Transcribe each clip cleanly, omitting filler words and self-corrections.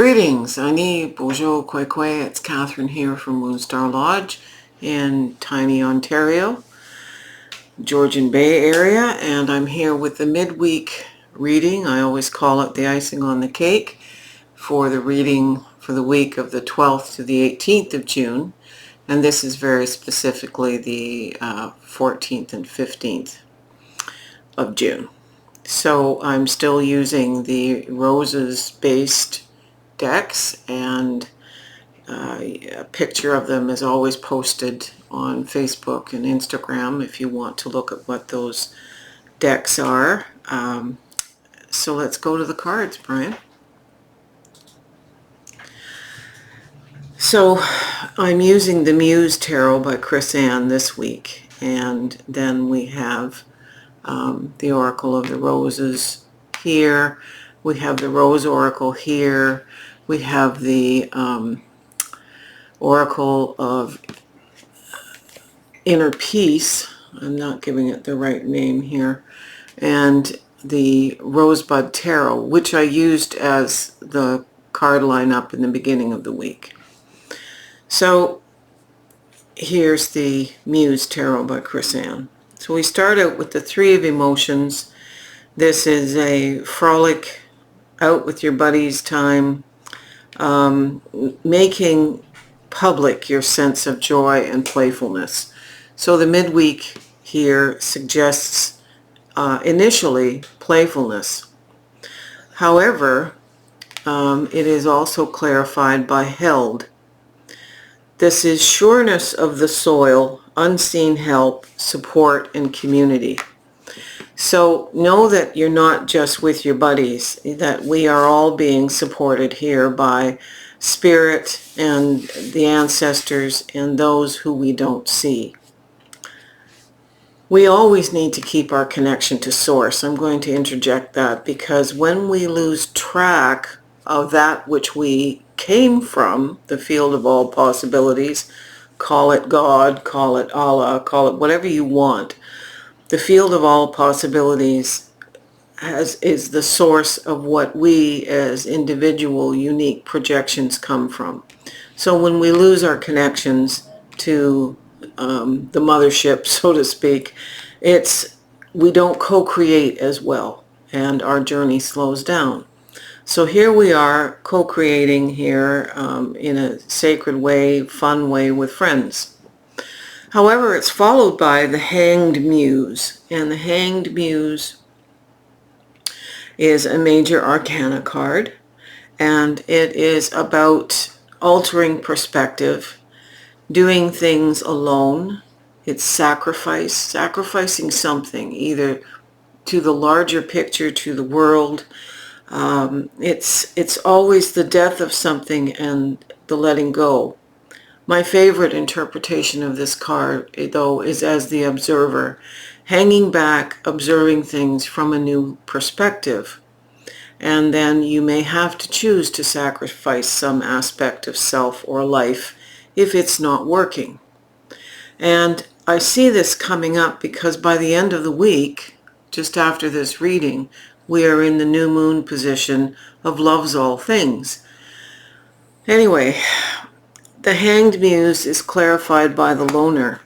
Greetings, Ani, Bonjour, Kwe Kwe. It's Catherine here from Moonstarlodge in tiny Ontario, Georgian Bay area, and I'm here with the midweek reading. I always call it the icing on the cake for the reading for the week of the 12th to the 18th of June, and this is very specifically the 14th and 15th of June. So I'm still using the roses based decks, and a picture of them is always posted on Facebook and Instagram if you want to look at what those decks are. So let's go to the cards, Brian. So I'm using the Muse Tarot by Chris Ann this week, and then we have the Oracle of the Roses here. We have the Rose Oracle here. We have the Oracle of Inner Peace. I'm not giving it the right name here. And the Rosebud Tarot, which I used as the card lineup in the beginning of the week. So here's the Muse Tarot by Chris Ann. So we start out with the Three of Emotions. This is a frolic, out with your buddies time, making public your sense of joy and playfulness. So the midweek here suggests initially playfulness. However, it is also clarified by held. This is sureness of the soil, unseen help, support, and community. So know that you're not just with your buddies, that we are all being supported here by spirit and the ancestors and those who we don't see. We always need to keep our connection to source. I'm going to interject that because when we lose track of that which we came from, the field of all possibilities, call it God, call it Allah, call it whatever you want, the field of all possibilities is the source of what we as individual unique projections come from. So when we lose our connections to the mothership, so to speak, we don't co-create as well, and our journey slows down. So here we are co-creating here in a sacred way, fun way with friends. However, it's followed by the Hanged Muse, and the Hanged Muse is a major arcana card, and it is about altering perspective, doing things alone. It's sacrificing something, either to the larger picture, to the world. It's always the death of something and the letting go. My favorite interpretation of this card, though, is as the observer, hanging back, observing things from a new perspective. And then you may have to choose to sacrifice some aspect of self or life if it's not working. And I see this coming up because by the end of the week, just after this reading, we are in the new moon position of love's all things. Anyway, the Hanged Muse is clarified by the Loner,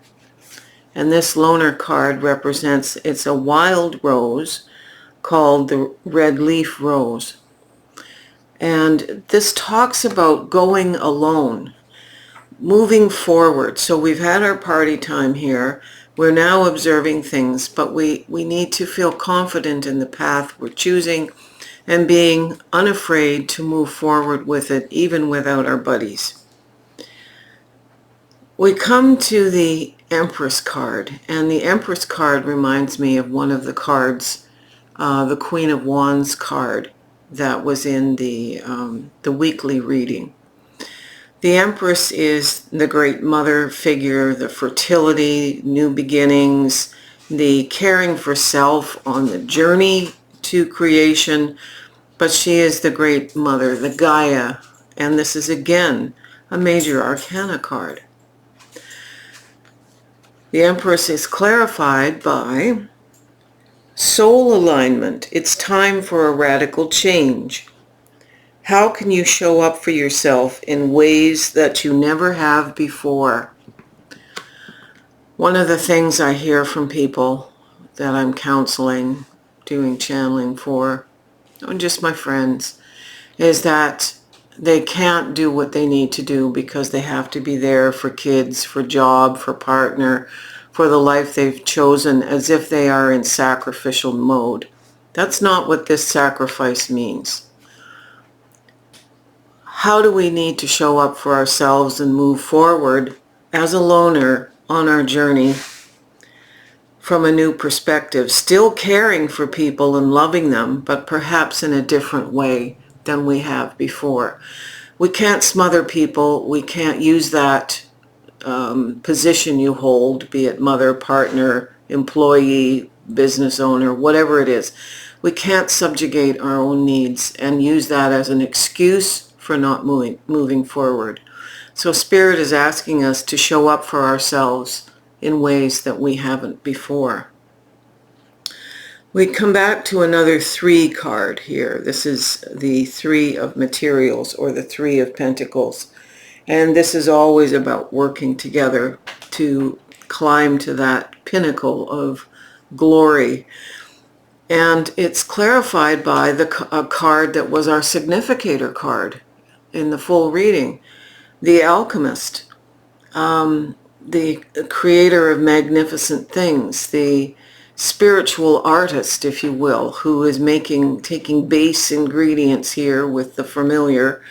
and this Loner card represents, it's a wild rose called the Red Leaf Rose. And this talks about going alone, moving forward. So we've had our party time here. We're now observing things, but we need to feel confident in the path we're choosing and being unafraid to move forward with it, even without our buddies. We come to the Empress card, and the Empress card reminds me of one of the cards, the Queen of Wands card that was in the weekly reading. The Empress is the great mother figure, the fertility, new beginnings, the caring for self on the journey to creation, but she is the great mother, the Gaia, and this is again a major arcana card. The Empress is clarified by soul alignment. It's time for a radical change. How can you show up for yourself in ways that you never have before? One of the things I hear from people that I'm counseling, doing channeling for, and just my friends, is that they can't do what they need to do because they have to be there for kids, for job, for partner, for the life they've chosen, as if they are in sacrificial mode. That's not what this sacrifice means. How do we need to show up for ourselves and move forward as a loner on our journey from a new perspective, still caring for people and loving them, but perhaps in a different way than we have before? We can't smother people. We can't use that position you hold, be it mother, partner, employee, business owner, whatever it is. We can't subjugate our own needs and use that as an excuse for not moving forward. So Spirit is asking us to show up for ourselves in ways that we haven't before. We come back to another 3 card here. This is the 3 of materials, or the 3 of pentacles. And this is always about working together to climb to that pinnacle of glory. And it's clarified by a card that was our significator card in the full reading. The alchemist, the creator of magnificent things, the spiritual artist, if you will, who is taking base ingredients here with the familiar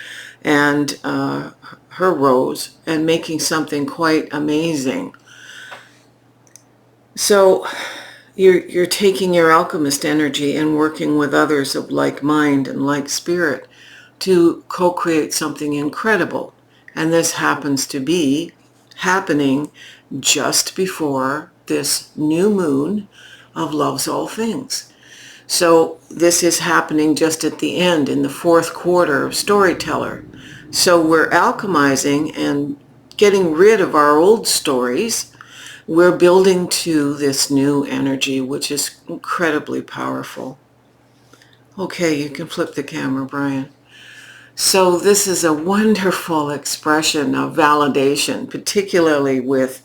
and her rose and making something quite amazing. So you're taking your alchemist energy and working with others of like mind and like spirit to co-create something incredible. And this happens to be happening just before this new moon of Love's All Things. So this is happening just at the end, in the 4th quarter of Storyteller. So we're alchemizing and getting rid of our old stories. We're building to this new energy, which is incredibly powerful. Okay, you can flip the camera, Brian. So this is a wonderful expression of validation, particularly with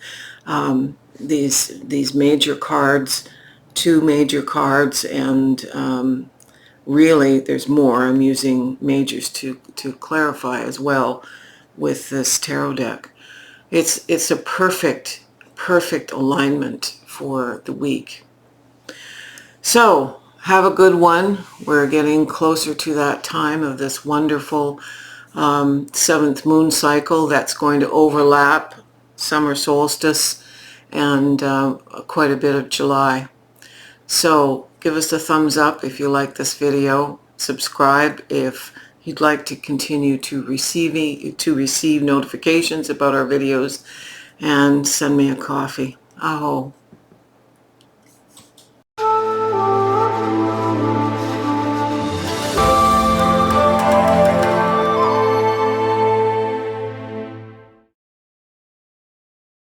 these major cards, 2 major cards, and really there's more. I'm using majors to clarify as well with this tarot deck. It's a perfect alignment for the week. So have a good one. We're getting closer to that time of this wonderful 7th moon cycle that's going to overlap summer solstice and quite a bit of July. So give us a thumbs up if you like this video. Subscribe if you'd like to continue to receive notifications about our videos, and send me a coffee. Aho.